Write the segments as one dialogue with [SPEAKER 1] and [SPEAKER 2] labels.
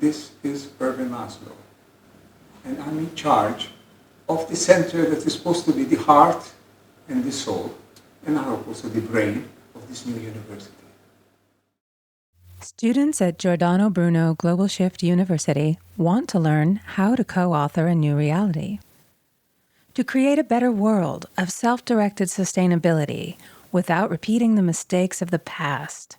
[SPEAKER 1] This is Erwin Laszlo, and I'm in charge of the center that is supposed to be the heart and the soul, and now also the brain of this new university.
[SPEAKER 2] Students at Giordano Bruno Global Shift University want to learn how to co-author a new reality. To create a better world of self-directed sustainability without repeating the mistakes of the past.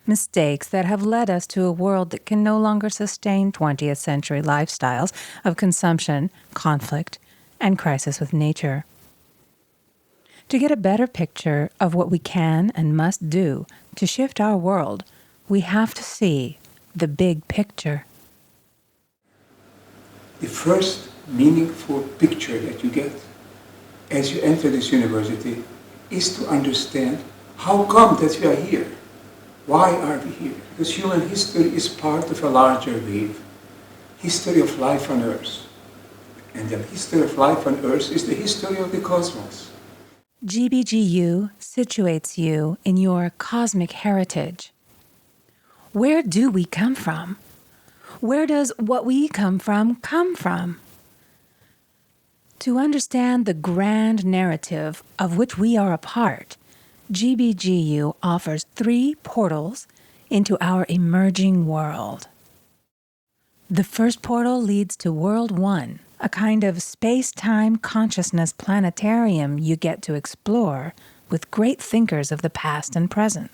[SPEAKER 2] Mistakes that have led us to a world that can no longer sustain 20th century lifestyles of consumption, conflict, and crisis with nature. To get a better picture of what we can and must do to shift our world, we have to see the big picture.
[SPEAKER 1] The first meaningful picture that you get as you enter this university is to understand how come that we are here. Why are we here? Because human history is part of a larger wave, history of life on Earth. And the history of life on Earth is the history of the cosmos.
[SPEAKER 2] GBGU situates you in your cosmic heritage. Where do we come from? Where does what we come from? To understand the grand narrative of which we are a part, GBGU offers 3 portals into our emerging world. The first portal leads to World 1, a kind of space-time consciousness planetarium you get to explore with great thinkers of the past and present.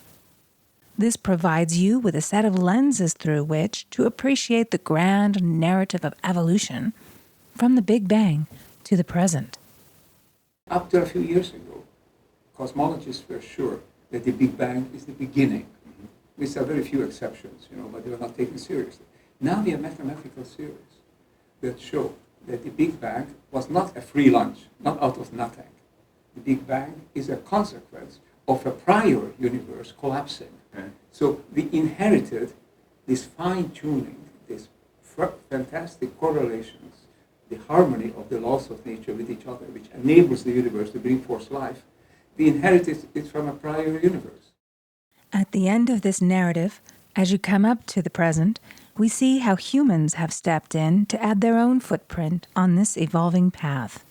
[SPEAKER 2] This provides you with a set of lenses through which to appreciate the grand narrative of evolution from the Big Bang to the present.
[SPEAKER 1] Up to a few years ago, cosmologists were sure that the Big Bang is the beginning. With very few exceptions, but they were not taken seriously. Now we have mathematical theories that show that the Big Bang was not a free lunch, not out of nothing. The Big Bang is a consequence of a prior universe collapsing. Right. So we inherited this fine-tuning, this fantastic correlations, the harmony of the laws of nature with each other, which enables the universe to bring forth life. We inherited it from a prior universe.
[SPEAKER 2] At the end of this narrative, as you come up to the present, we see how humans have stepped in to add their own footprint on this evolving path.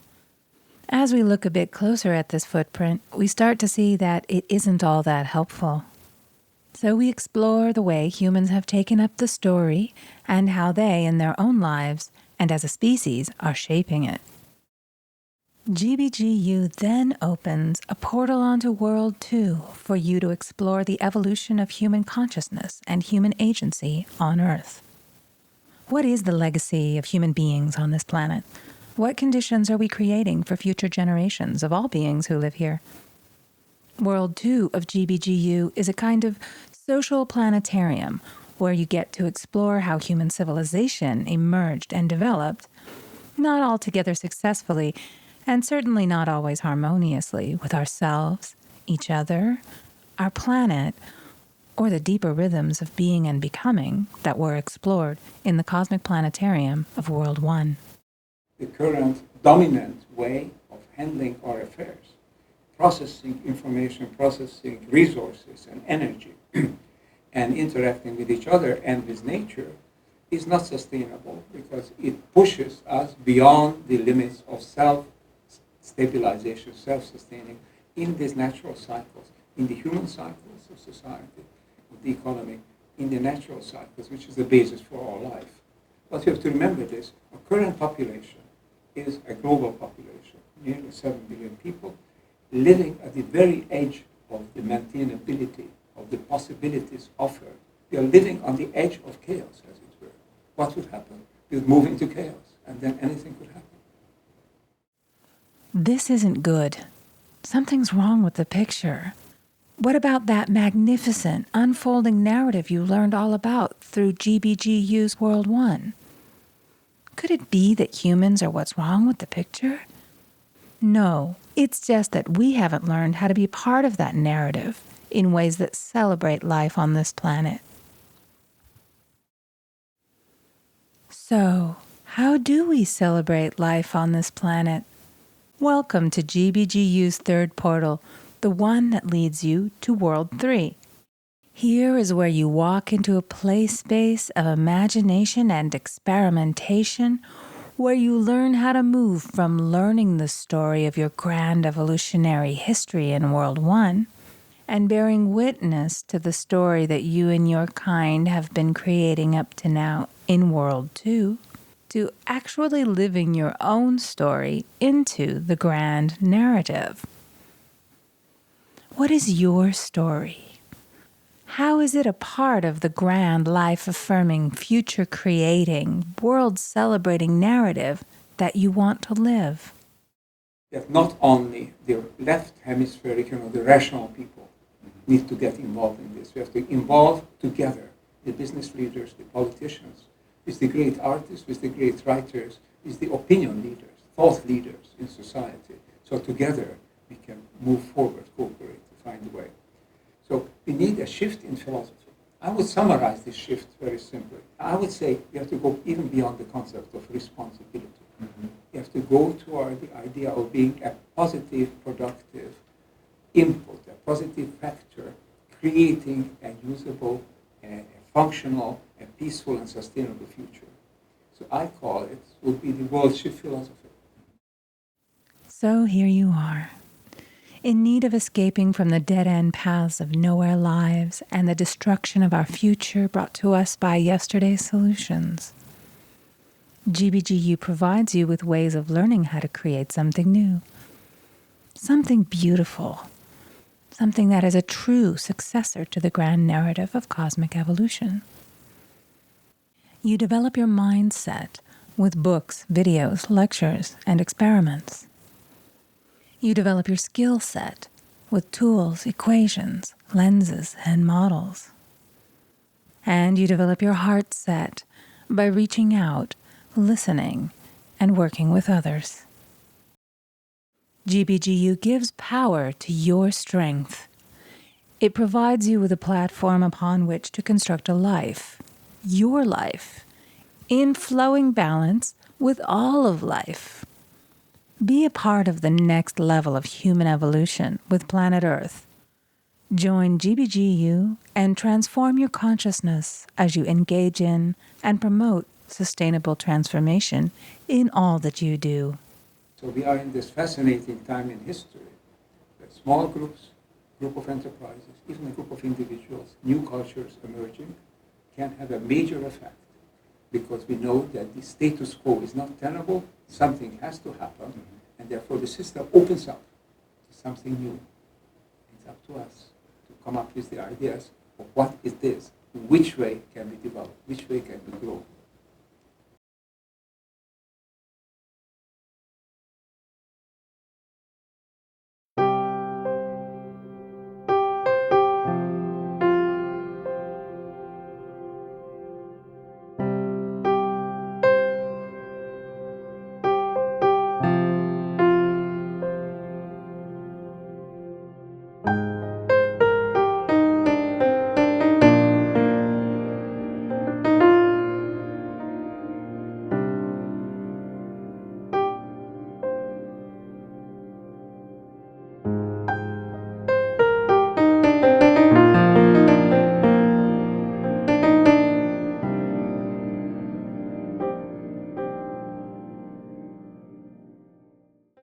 [SPEAKER 2] As we look a bit closer at this footprint, we start to see that it isn't all that helpful. So we explore the way humans have taken up the story and how they, in their own lives and as a species, are shaping it. GBGU then opens a portal onto World 2 for you to explore the evolution of human consciousness and human agency on Earth. What is the legacy of human beings on this planet? What conditions are we creating for future generations of all beings who live here? World 2 of GBGU is a kind of social planetarium where you get to explore how human civilization emerged and developed, not altogether successfully, and certainly not always harmoniously with ourselves, each other, our planet, or the deeper rhythms of being and becoming that were explored in the cosmic planetarium of World 1.
[SPEAKER 1] The current dominant way of handling our affairs, processing information, processing resources and energy, and interacting with each other and with nature, is not sustainable because it pushes us beyond the limits of self-stabilization, self-sustaining in these natural cycles, in the human cycles of society, of the economy, in the natural cycles, which is the basis for all life. But you have to remember this, our current population is a global population, nearly 7 billion people, living at the very edge of the maintainability of the possibilities offered. We are living on the edge of chaos, as it were. What would happen? We would move into chaos, and then anything could happen.
[SPEAKER 2] This isn't good. Something's wrong with the picture. What about that magnificent, unfolding narrative you learned all about through GBGU's World 1? Could it be that humans are what's wrong with the picture? No, it's just that we haven't learned how to be part of that narrative in ways that celebrate life on this planet. So, how do we celebrate life on this planet? Welcome to GBGU's third portal, the one that leads you to World 3. Here is where you walk into a play space of imagination and experimentation, where you learn how to move from learning the story of your grand evolutionary history in World 1 and bearing witness to the story that you and your kind have been creating up to now in World 2, to actually living your own story into the grand narrative. What is your story? How is it a part of the grand, life-affirming, future-creating, world-celebrating narrative that you want to live?
[SPEAKER 1] That not only the left hemispheric, the rational people need to get involved in this. We have to involve together the business leaders, the politicians, with the great artists, with the great writers, with the opinion leaders, thought leaders in society. So together we can move forward, cooperate, to find a way. So we need a shift in philosophy. I would summarize this shift very simply. I would say we have to go even beyond the concept of responsibility. Mm-hmm. You have to go toward the idea of being a positive, productive input, a positive factor, creating a usable, a functional, a peaceful and sustainable future. So I call it, would be the world shift philosophy.
[SPEAKER 2] So here you are, in need of escaping from the dead-end paths of nowhere lives and the destruction of our future brought to us by yesterday's solutions. GBGU provides you with ways of learning how to create something new, something beautiful, something that is a true successor to the grand narrative of cosmic evolution. You develop your mindset with books, videos, lectures, and experiments. You develop your skill set with tools, equations, lenses, and models. And you develop your heart set by reaching out, listening, and working with others. GBGU gives power to your strength. It provides you with a platform upon which to construct a life, your life, in flowing balance with all of life. Be a part of the next level of human evolution with planet Earth. Join GBGU and transform your consciousness as you engage in and promote sustainable transformation in all that you do.
[SPEAKER 1] So we are in this fascinating time in history where small groups, group of enterprises, even a group of individuals, new cultures emerging, can have a major effect because we know that the status quo is not tenable, something has to happen, and therefore the system opens up to something new. It's up to us to come up with the ideas of what is this, which way can we develop, which way can we grow.